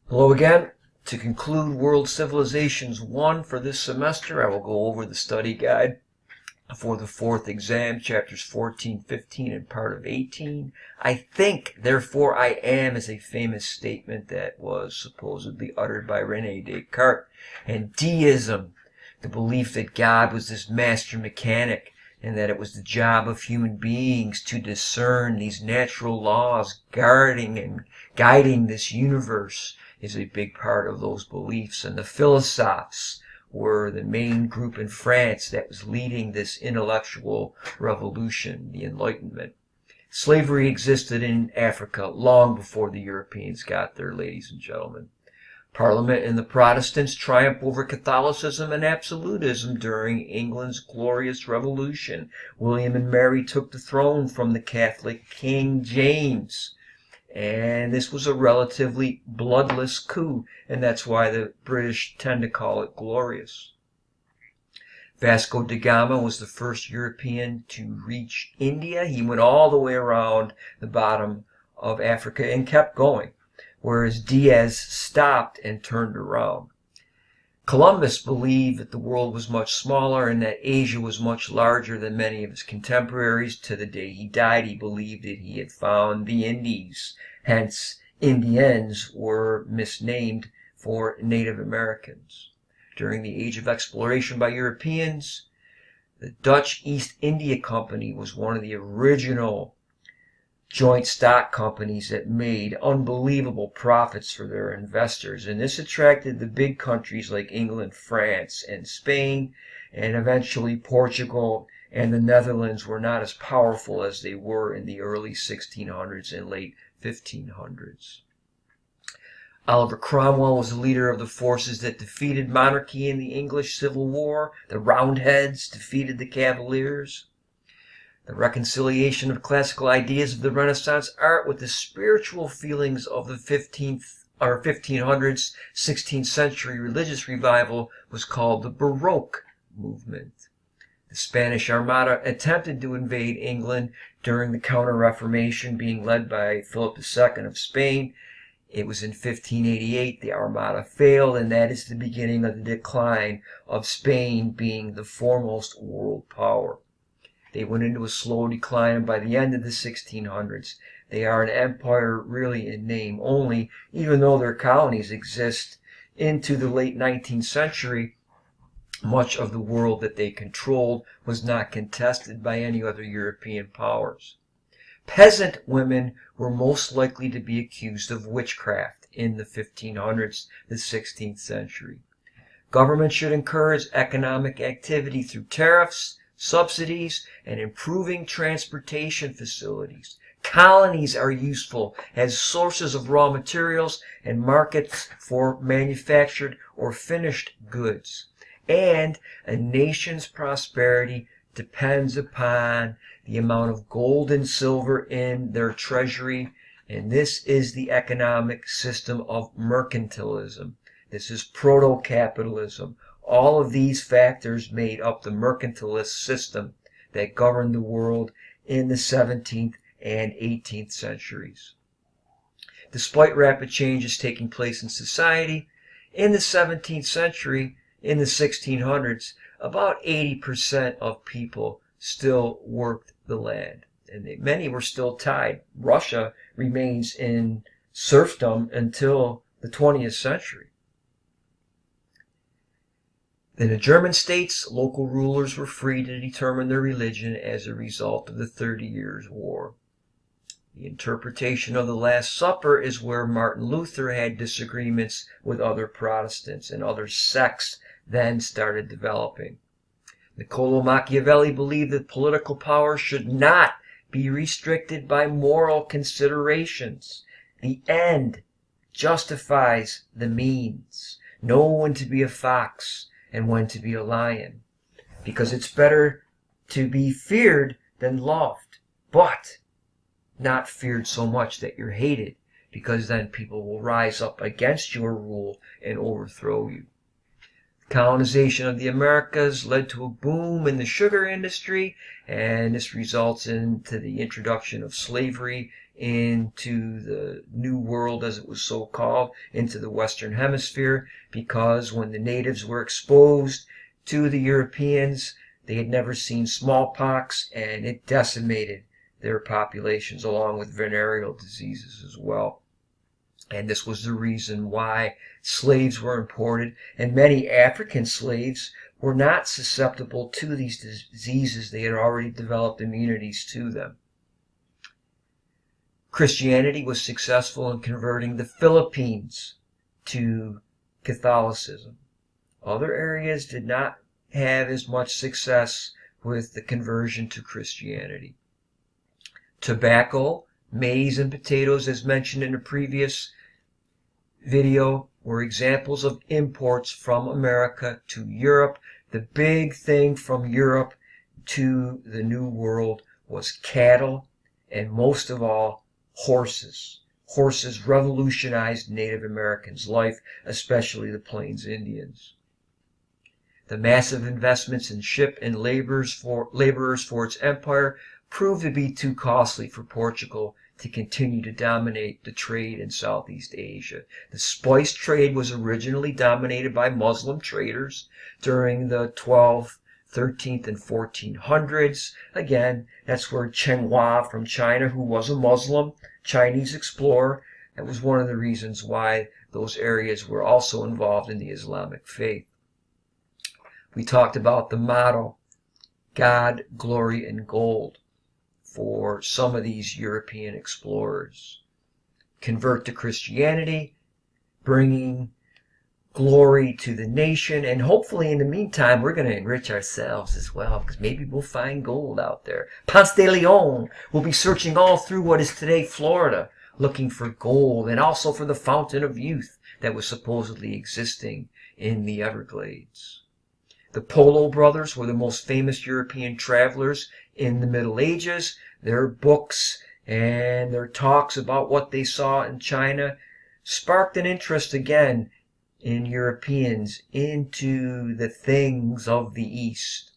Hello again. To conclude World Civilizations 1 for this semester, I will go over the study guide for the fourth exam, chapters 14, 15, and part of 18. I think, therefore I am is a famous statement that was supposedly uttered by Rene Descartes. And deism, the belief that God was this master mechanic and that it was the job of human beings to discern these natural laws guarding and guiding this universe, is a big part of those beliefs. And the philosophes were the main group in France that was leading this intellectual revolution, the Enlightenment. Slavery existed in Africa long before the Europeans got there, ladies and gentlemen. Parliament and the Protestants triumphed over Catholicism and absolutism during England's glorious revolution. William and Mary took the throne from the Catholic King James. And this was a relatively bloodless coup, and that's why the British tend to call it glorious. Vasco da Gama was the first European to reach India. He went all the way around the bottom of Africa and kept going, whereas Diaz stopped and turned around. Columbus believed that the world was much smaller and that Asia was much larger than many of his contemporaries. To the day he died, he believed that he had found the Indies. Hence, Indians were misnamed for Native Americans. During the age of exploration by Europeans, the Dutch East India Company was one of the original joint stock companies that made unbelievable profits for their investors, and this attracted the big countries like England, France, and Spain, and eventually Portugal and the Netherlands were not as powerful as they were in the early 1600s and late 1500s. Oliver Cromwell was the leader of the forces that defeated monarchy in the English Civil War. The Roundheads defeated the Cavaliers. The reconciliation of classical ideas of the Renaissance art with the spiritual feelings of the 1500s, 16th century religious revival was called the Baroque movement. The Spanish Armada attempted to invade England during the Counter-Reformation, being led by Philip II of Spain. It was in 1588 the Armada failed, and that is the beginning of the decline of Spain being the foremost world power. They went into a slow decline, and by the end of the 1600s, they are an empire really in name only, even though their colonies exist into the late 19th century. Much of the world that they controlled was not contested by any other European powers. Peasant women were most likely to be accused of witchcraft in the 1500s, the 16th century. Government should encourage economic activity through tariffs, subsidies, and improving transportation facilities. Colonies are useful as sources of raw materials and markets for manufactured or finished goods. And a nation's prosperity depends upon the amount of gold and silver in their treasury, and this is the economic system of mercantilism. This is proto-capitalism. All of these factors made up the mercantilist system that governed the world in the 17th and 18th centuries. Despite rapid changes taking place in society, in the 17th century, in the 1600s, about 80% of people still worked the land, and many were still tied. Russia remains in serfdom until the 20th century. In the German states, local rulers were free to determine their religion as a result of the 30 Years' War. The interpretation of the Last Supper is where Martin Luther had disagreements with other Protestants, and other sects then started developing. Niccolò Machiavelli believed that political power should not be restricted by moral considerations. The end justifies the means. Know when to be a fox and when to be a lion, because it's better to be feared than loved, but not feared so much that you're hated, because then people will rise up against your rule and overthrow you. Colonization of the Americas led to a boom in the sugar industry, and this results into the introduction of slavery into the New World, as it was so called, into the Western Hemisphere, because when the natives were exposed to the Europeans, they had never seen smallpox, and it decimated their populations along with venereal diseases as well. And this was the reason why slaves were imported, and many African slaves were not susceptible to these diseases. They had already developed immunities to them. Christianity was successful in converting the Philippines to Catholicism. Other areas did not have as much success with the conversion to Christianity. Tobacco, maize, and potatoes, as mentioned in a previous video, were examples of imports from America to Europe. The big thing from Europe to the New World was cattle, and most of all, horses. Horses revolutionized Native Americans' life, especially the Plains Indians. The massive investments in ship and laborers for its empire proved to be too costly for Portugal to continue to dominate the trade in Southeast Asia. The spice trade was originally dominated by Muslim traders during the 12th, 13th, and 1400s. Again, that's where Chen Hua from China, who was a Muslim Chinese explorer, that was one of the reasons why those areas were also involved in the Islamic faith. We talked about the motto, God, glory, and gold, for some of these European explorers. Convert to Christianity, bringing glory to the nation, and hopefully in the meantime we're going to enrich ourselves as well, because maybe we'll find gold out there. Ponce de Leon will be searching all through what is today Florida, looking for gold, and also for the fountain of youth that was supposedly existing in the Everglades. The Polo brothers were the most famous European travelers in the Middle Ages. Their books and their talks about what they saw in China sparked an interest again in Europeans into the things of the East,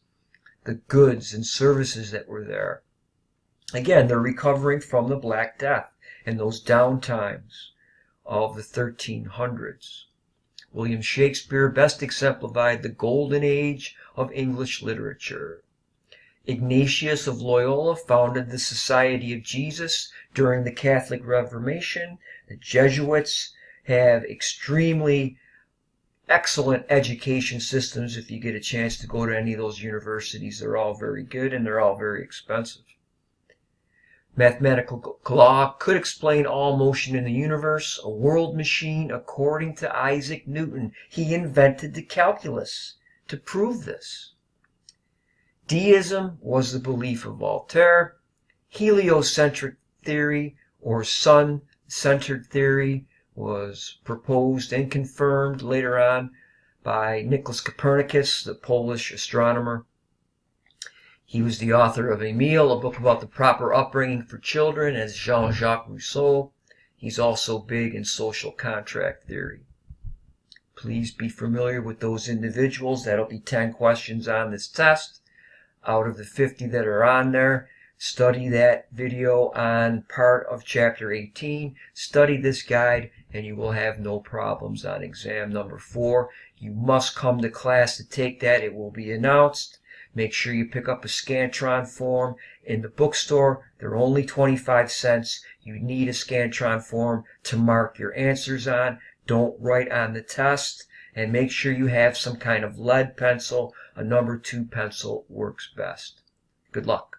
the goods and services that were there. Again, they're recovering from the Black Death and those down times of the 1300s. William Shakespeare best exemplified the golden age of English literature. Ignatius of Loyola founded the Society of Jesus during the Catholic Reformation. The Jesuits have extremely excellent education systems. If you get a chance to go to any of those universities, they're all very good and they're all very expensive. Mathematical law could explain all motion in the universe, a world machine, according to Isaac Newton. He invented the calculus to prove this. Deism was the belief of Voltaire. Heliocentric theory, or sun-centered theory, was proposed and confirmed later on by Nicholas Copernicus, the Polish astronomer. He was the author of Emile, a book about the proper upbringing for children, as Jean-Jacques Rousseau. He's also big in social contract theory. Please be familiar with those individuals. That'll be 10 questions on this test. Out of the 50 that are on there, study that video on part of Chapter 18. Study this guide, and you will have no problems on exam number 4. You must come to class to take that. It will be announced. Make sure you pick up a Scantron form in the bookstore. They're only 25 cents. You need a Scantron form to mark your answers on. Don't write on the test. And make sure you have some kind of lead pencil. A number 2 pencil works best. Good luck.